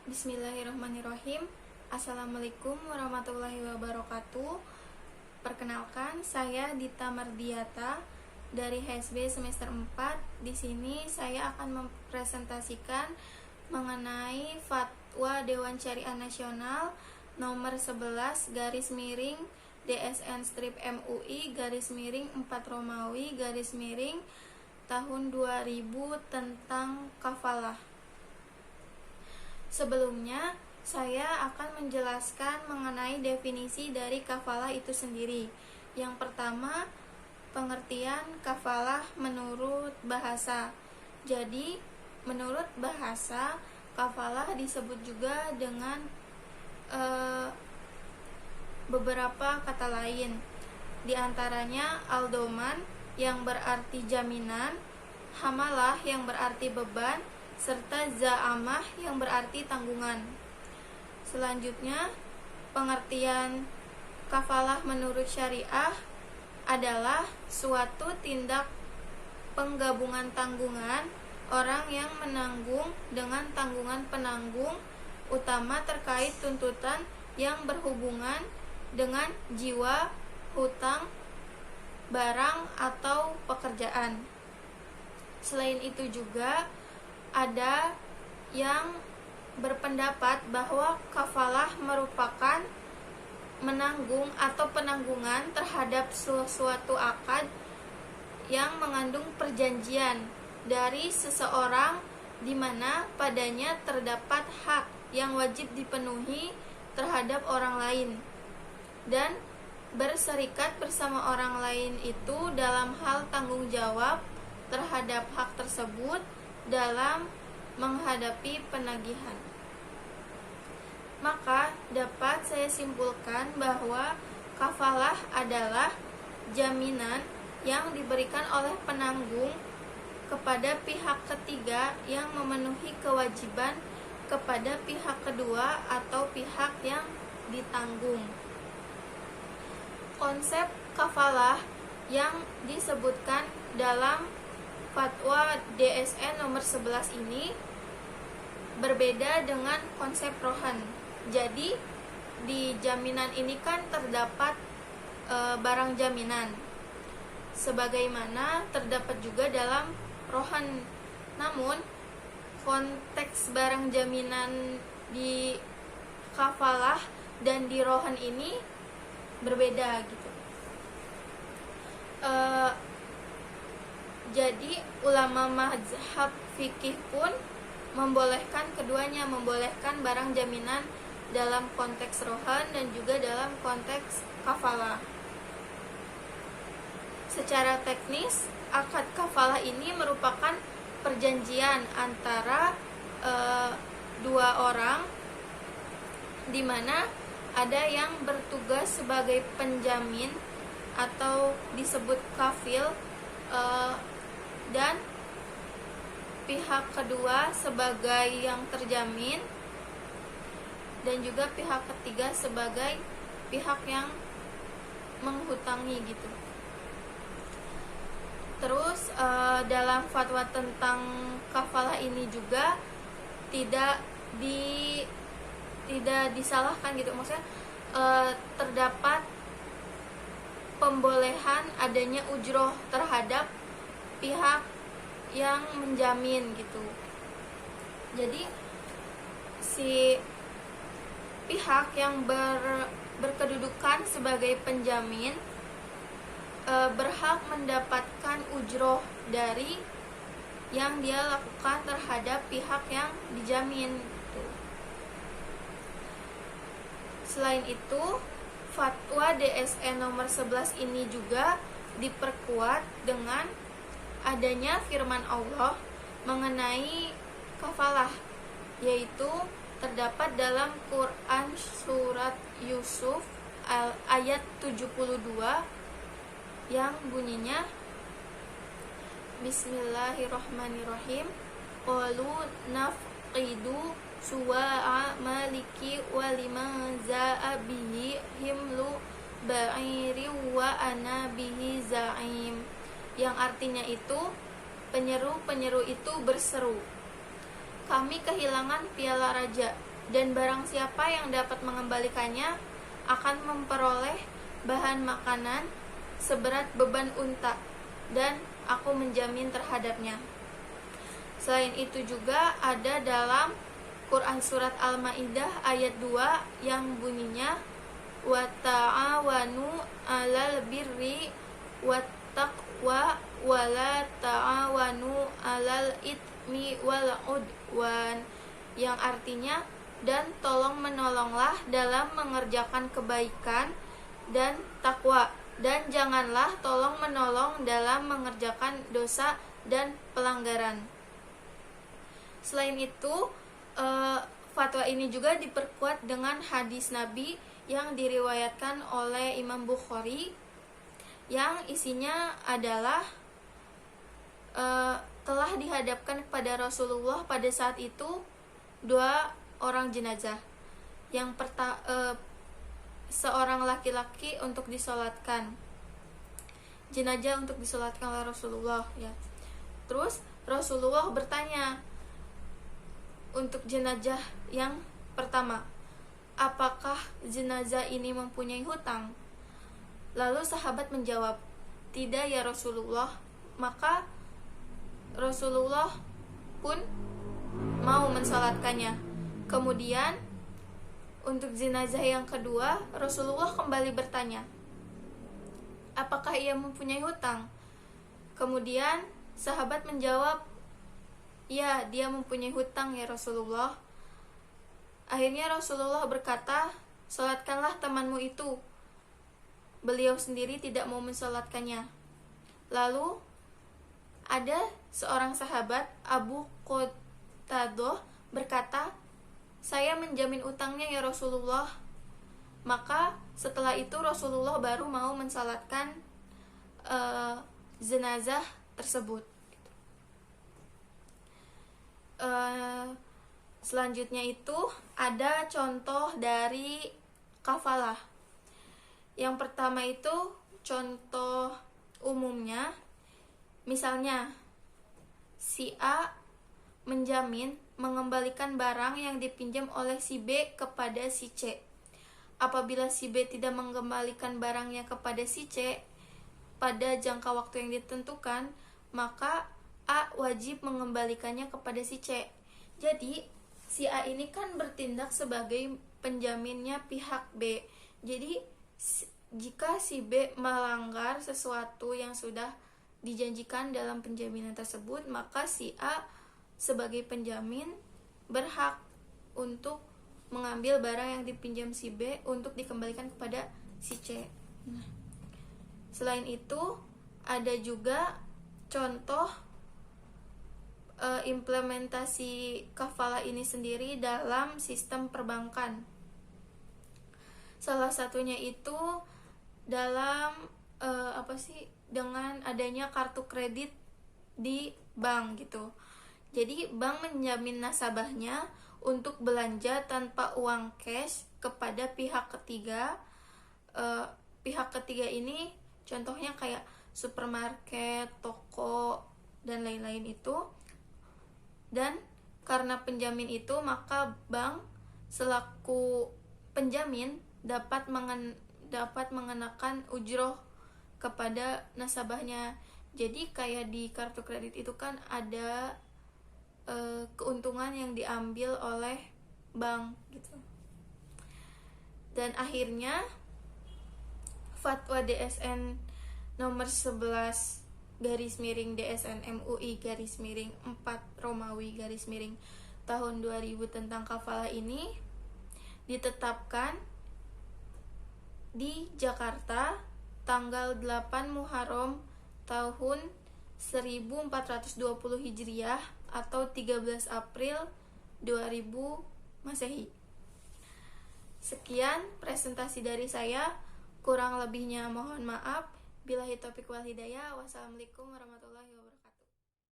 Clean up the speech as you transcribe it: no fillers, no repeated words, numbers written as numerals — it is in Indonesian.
Bismillahirrahmanirrahim. Assalamualaikum warahmatullahi wabarakatuh. Perkenalkan, saya Dita Mardiata dari HSB semester 4. Di sini saya akan mempresentasikan mengenai Fatwa Dewan Syariah Nasional nomor 11 garis miring DSN strip MUI garis miring 4 Romawi garis miring tahun 2000 tentang kafalah. Sebelumnya, saya akan menjelaskan mengenai definisi dari kafalah itu sendiri. Yang pertama, pengertian kafalah menurut bahasa. Jadi, menurut bahasa, kafalah disebut juga dengan beberapa kata lain. Di antaranya aldoman yang berarti jaminan, hamalah yang berarti beban, serta za'amah yang berarti tanggungan. Selanjutnya, pengertian kafalah menurut syariah adalah suatu tindak penggabungan tanggungan orang yang menanggung dengan tanggungan penanggung utama terkait tuntutan yang berhubungan dengan jiwa, hutang, barang, atau pekerjaan. Selain itu juga ada yang berpendapat bahwa kafalah merupakan menanggung atau penanggungan terhadap suatu akad yang mengandung perjanjian dari seseorang di mana padanya terdapat hak yang wajib dipenuhi terhadap orang lain dan berserikat bersama orang lain itu dalam hal tanggung jawab terhadap hak tersebut dalam menghadapi penagihan. Maka dapat saya simpulkan bahwa kafalah adalah jaminan yang diberikan oleh penanggung kepada pihak ketiga yang memenuhi kewajiban kepada pihak kedua atau pihak yang ditanggung. Konsep kafalah yang disebutkan dalam Fatwa DSN nomor 11 ini berbeda dengan konsep rohan. Jadi di jaminan ini kan terdapat barang jaminan sebagaimana terdapat juga dalam rohan. Namun konteks barang jaminan di kafalah dan di rohan ini berbeda gitu. Jadi ulama mazhab fikih pun membolehkan keduanya, membolehkan barang jaminan dalam konteks rohan dan juga dalam konteks kafalah. Secara teknis, akad kafalah ini merupakan perjanjian antara dua orang di mana ada yang bertugas sebagai penjamin atau disebut kafil dan pihak kedua sebagai yang terjamin dan juga pihak ketiga sebagai pihak yang menghutangi gitu. Terus dalam fatwa tentang kafalah ini juga tidak disalahkan gitu, maksudnya terdapat pembolehan adanya ujroh terhadap pihak yang menjamin gitu. Jadi si pihak yang berkedudukan sebagai penjamin berhak mendapatkan ujroh dari yang dia lakukan terhadap pihak yang dijamin gitu. Selain itu, Fatwa DSN nomor 11 ini juga diperkuat dengan adanya firman Allah mengenai kafalah, yaitu terdapat dalam Quran surat Yusuf ayat 72 yang bunyinya Bismillahirrahmanirrahim. Qalu nafqidu suwa'a maliki wa lima za'a bihi himlu ba'iri wa ana bihi za'im, yang artinya itu penyeru-penyeru itu berseru, kami kehilangan piala raja dan barang siapa yang dapat mengembalikannya akan memperoleh bahan makanan seberat beban unta, dan aku menjamin terhadapnya. Selain itu juga ada dalam Quran surat Al-Maidah ayat 2 yang bunyinya wa ta'awanu 'alal birri wat taqwa wa la ta'awanu 'alal itsmi wal 'udwan, yang artinya dan tolong menolonglah dalam mengerjakan kebaikan dan takwa, dan janganlah tolong menolong dalam mengerjakan dosa dan pelanggaran. Selain itu, fatwa ini juga diperkuat dengan hadis Nabi yang diriwayatkan oleh Imam Bukhari, yang isinya adalah telah dihadapkan kepada Rasulullah pada saat itu 2 orang jenazah. Yang seorang laki-laki untuk disolatkan, jenazah untuk disolatkan oleh Rasulullah, ya. Terus Rasulullah bertanya untuk jenazah yang pertama, apakah jenazah ini mempunyai hutang? Lalu sahabat menjawab, tidak ya Rasulullah. Maka Rasulullah pun mau mensalatkannya. Kemudian untuk jenazah yang kedua, Rasulullah kembali bertanya, apakah ia mempunyai hutang? Kemudian sahabat menjawab, ya, dia mempunyai hutang ya Rasulullah. Akhirnya Rasulullah berkata, salatkanlah temanmu itu. Beliau sendiri tidak mau mensalatkannya. Lalu ada seorang sahabat, Abu Qatadah, berkata, saya menjamin utangnya ya Rasulullah. Maka setelah itu Rasulullah baru mau mensalatkan jenazah tersebut. Selanjutnya itu ada contoh dari kafalah. Yang pertama itu contoh umumnya, misalnya si A menjamin mengembalikan barang yang dipinjam oleh si B kepada si C. Apabila si B tidak mengembalikan barangnya kepada si C pada jangka waktu yang ditentukan, maka A wajib mengembalikannya kepada si C. Jadi si A ini kan bertindak sebagai penjaminnya pihak B. Jadi jika si B melanggar sesuatu yang sudah dijanjikan dalam penjaminan tersebut, maka si A sebagai penjamin berhak untuk mengambil barang yang dipinjam si B untuk dikembalikan kepada si C. Nah, selain itu ada juga contoh implementasi kafalah ini sendiri dalam sistem perbankan. Salah satunya itu dalam dengan adanya kartu kredit di bank gitu. Jadi bank menjamin nasabahnya untuk belanja tanpa uang cash kepada pihak ketiga. Pihak ketiga ini contohnya kayak supermarket, toko, dan lain-lain itu. Dan karena penjamin itu, maka bank selaku penjamin dapat mengenakan ujroh kepada nasabahnya. Jadi kayak di kartu kredit itu kan ada keuntungan yang diambil oleh bank gitu. Dan akhirnya fatwa DSN nomor 11 _DSN MUI _4 Romawi tahun 2000 tentang kafalah ini ditetapkan di Jakarta tanggal 8 Muharram tahun 1420 Hijriah atau 13 April 2000 Masehi. Sekian presentasi dari saya, kurang lebihnya mohon maaf. Billahi taufiq wal hidayah. Wassalamualaikum warahmatullahi wabarakatuh.